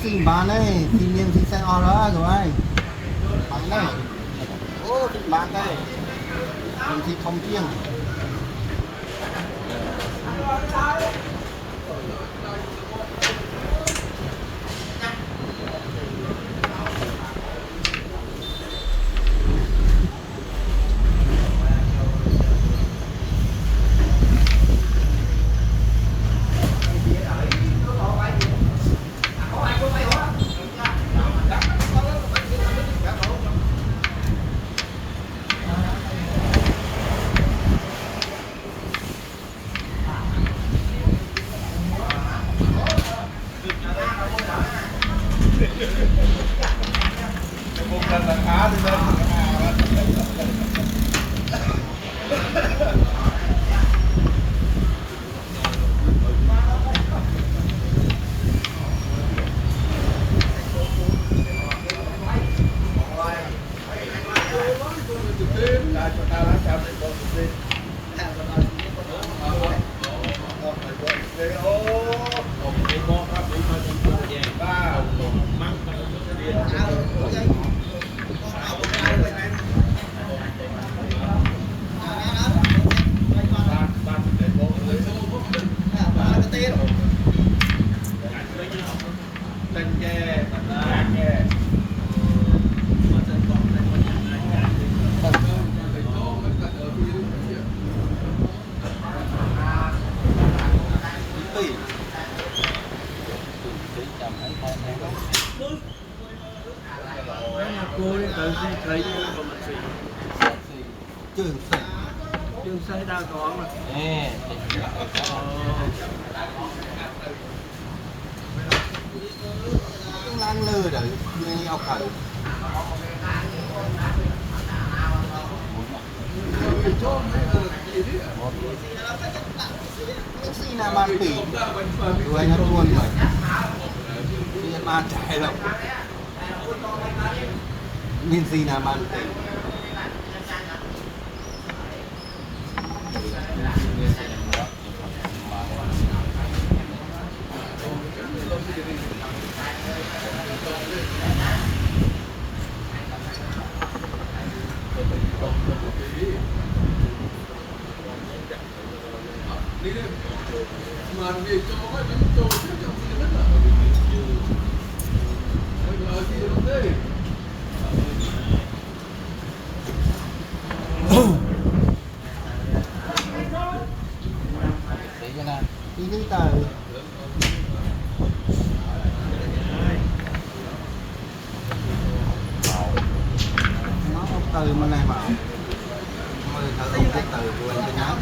xì bán đây thì miếng thì xe o đó rồi bán đây ô thì bán đây miếng thì không chiêng Trường xây đa có mà. Lang lơ đấy, nghe ao khởi. Xí nào mà tỉ, đuôi nó tuôn rồi. Xí mà chạy đâu. Nhìn xí nào mà tỉ. Đi giấy tờ nó ông từ mà này bảo mời thợ ông cái từ của anh nhá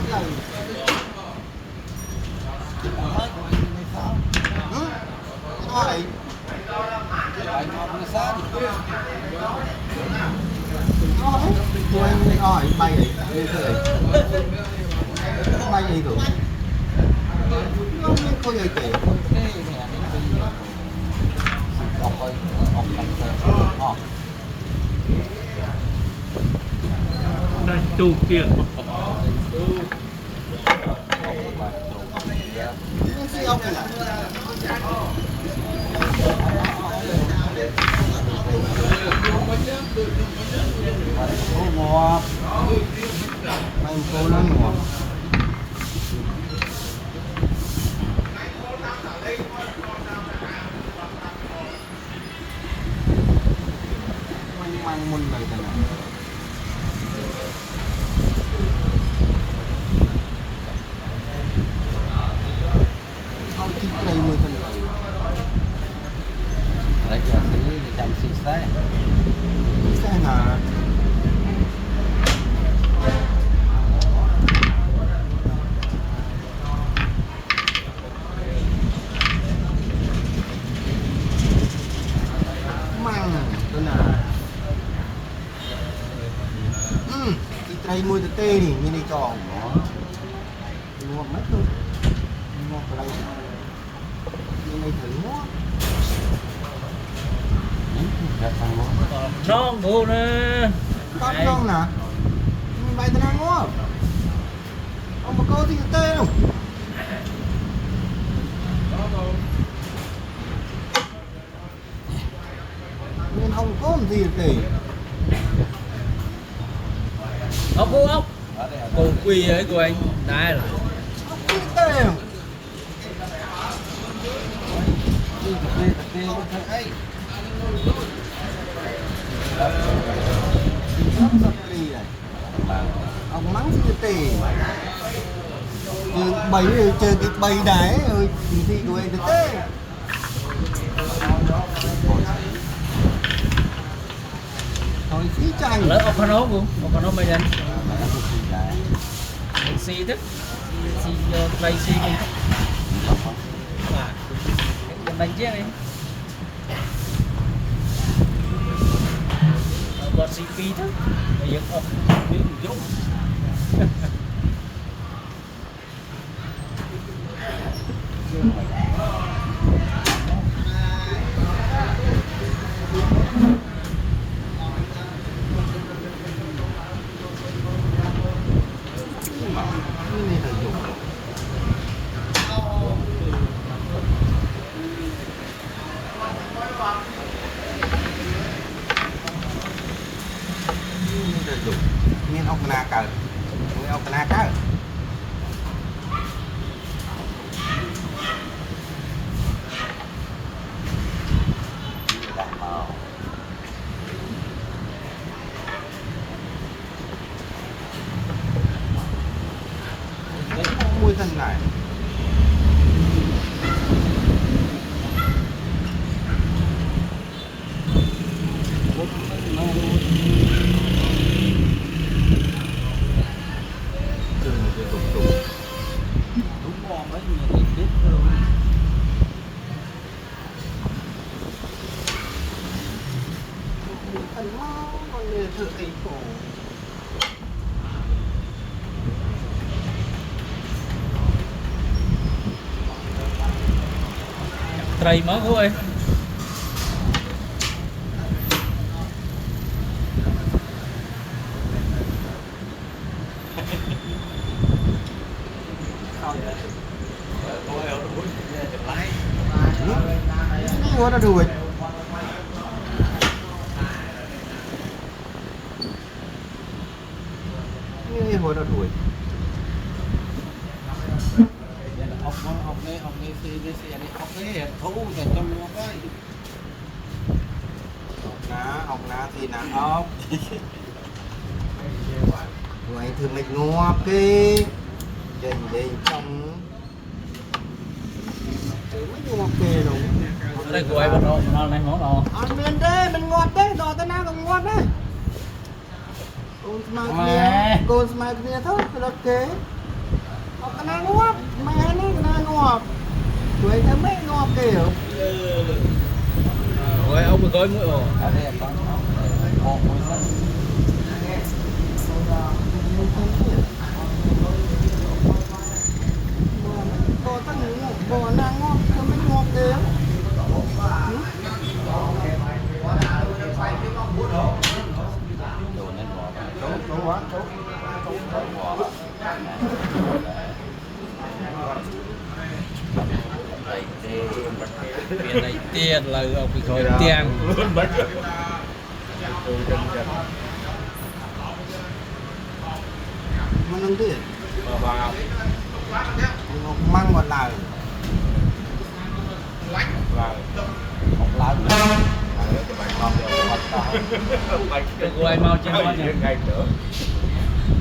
hỏi tôi hỏi bay ấy như thế bay gì rồi không có gì kể Đây tù kia. ngọt anh cô nó ngọt mang môn này thế nào không thích đây mới thân lấy cho xí chăm xí xe hả đây mua từ tê thì như này tròn nó mua mất luôn mua cái này như này thử mua non bộ nè con non nè mày tên ăn mua ông mà có thì tê đâu gì tê ốc cô ốc cô quỳ ấy của anh đây là gì tê đi tập đi có thể ấy sắp sắp đi này ông mắng gì tê bầy chơi cái bầy đáy ơi gì của anh tê thôi phí chanh lớn ốc khăn ốc bây giờ mình xì thức xì play xì cũng mà đánh chiếc đi còn xì phí thức bây giờ ốc miếng chút này là dùng miên ốc na cờ miên ốc na cờ mùi thân này đúng bò mấy người biết luôn thân nó con người thử ấy cổ trầy mất cô ơi mua nó đuổi như hồi nó đuổi học này thì này học cái thú thì trong nó cái học ná thì ná ốc rồi anh thường mạch ngọt cái dành dành trong mới ngọt kề đúng đây của ai bắt đầu nó này món nào ăn miền đây mình ngọt đấy đò tới nào còn ngọt đấy con smile kia thôi là kế học cái nào ngọt mẹ nó cái nào ngọt tụi anh thấy mấy ngọt kìa ôi ông bị gói mũi ồ ở đây con một mũi thân bò tăng ngọt bò nàng ngọt nó mới ngọt kìa đồ nên bỏ đúng quá tiền này tiền là ông bị gói tiền mà nâng tiền măng một lời một lần được của ai mau trên nó nhỉ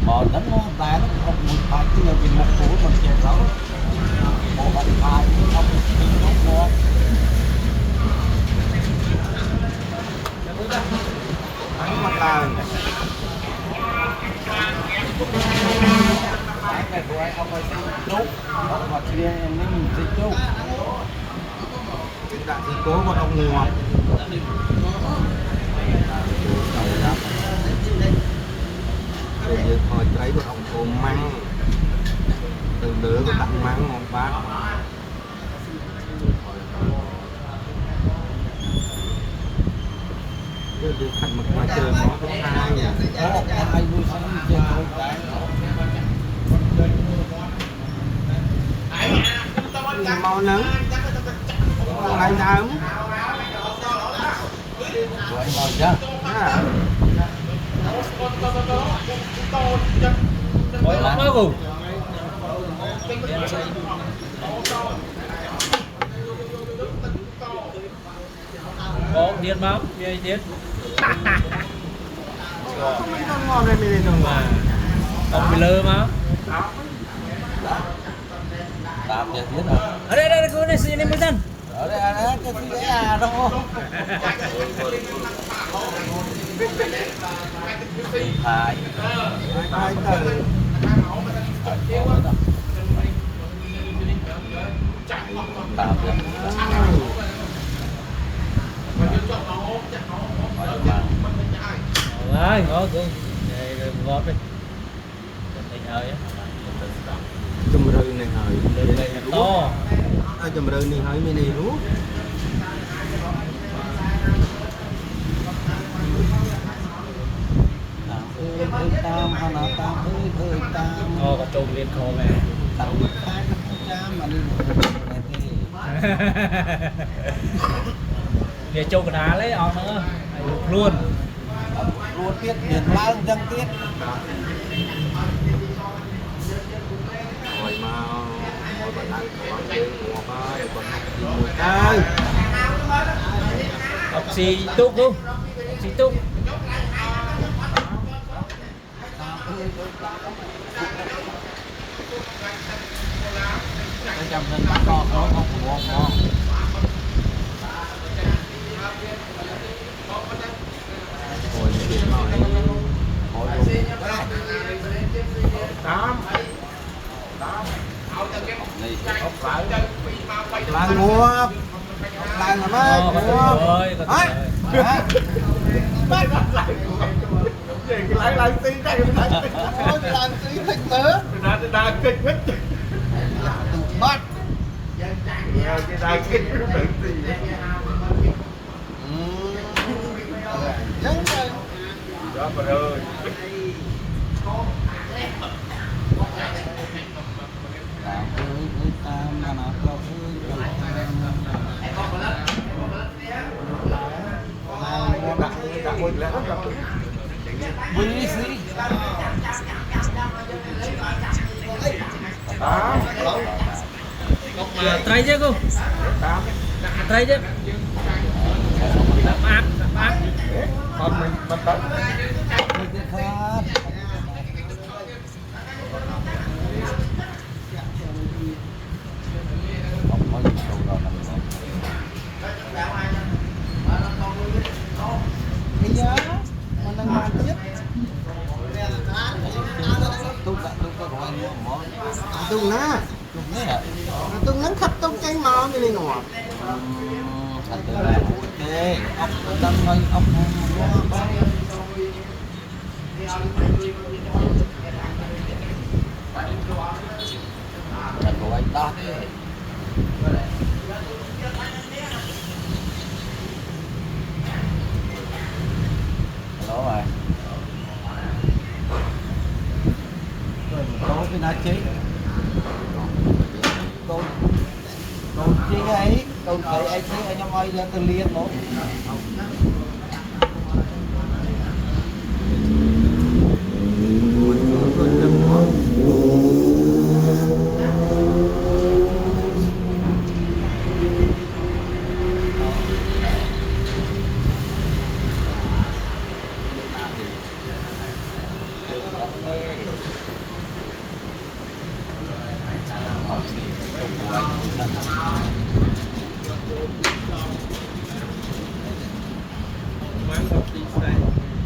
bò đánh nó ta nó không một phải chứ là vì một củ còn chèn đó một bàn tay không bị nốt ngon măng một lời cái của anh ông phải chúc ông mà kia em nên mình chúc cái đại thì cố còn ông ngọt bây giờ hồi thấy của ông ôm măng từ lửa của tặng măng một bát giờ được thành một ngoài trời món thứ hai nhỉ hai vui sống trên thôi cái màu nắng ngày nào của anh vào chưa Hỏi lắm đó cùng. Có điên lắm, như điên. Không biết nó ngon đây mình đâu mà. Không bị lơ mà. Tạm giờ thiết rồi. Ở đây cô này xin em một thân. Ở đây cái gì đấy à đâu. Hai. Hai từ. Tạm giờ. Rồi, ngon cô. Đây ngọt đi. Mình hơi á. Chùm rư này hơi. Đường này to. Chùm rư này hơi mini luôn. Tam hana tam ơi tam. Có trộn liền khô mẹ. Tao khai tam mà đi này thì. Để trộn cái đá lấy on nữa. Luôn. Luôn tiết điện lang dân tiết. Rồi mà ngồi bạn ăn còn chơi ngọt ơi, còn học gì mùi ơi. Học xì túc luôn. Học xì túc. Cái chồng nên bắt con nó không ngon ngon. Rồi điện nói. Hồi luôn. Tám. Này. Là ngọt. Là mà mấy. Có Ngọt. rồi, có rồi. Lại xí đây ôi làm xí thịt nữa đã kịch hết bắt cái đai kịch nó tự gì giống rồi đó mà ơi Tam mà nó có đặt mình lại Quý sĩ. Try chứ cô. Try chứ. Ác. còn mình tấn cái giá mà đang mang tiếp tung ná tung nắng khắp tung cây màu như này ngọt ốc tân ơi ốc của anh ta thế đó rồi tối cái ná chế tôi chế ấy tôi thấy anh chế anh em ơi ra từ liên đó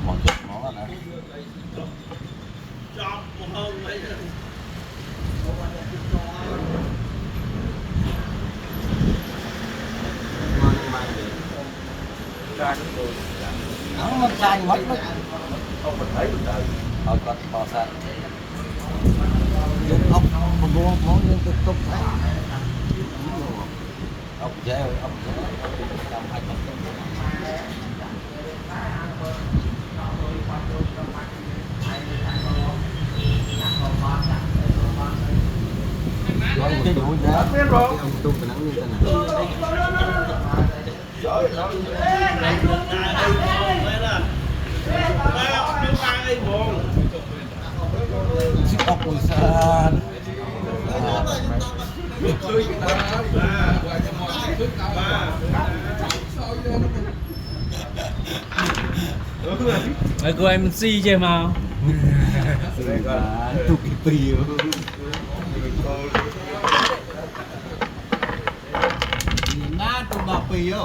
một chút món nữa nó xanh mất nó không mình thấy mình trời thôi con bò xanh ốc không mua món liên tục tục đấy ốc dễ ốc trong 2 tuần rồi cái vụ ra cái ông tung cái nắng như thế này ชิบออกกุศลRồi cô em si chơi màu. Tuh gitu Nah, tuh ngapain yo?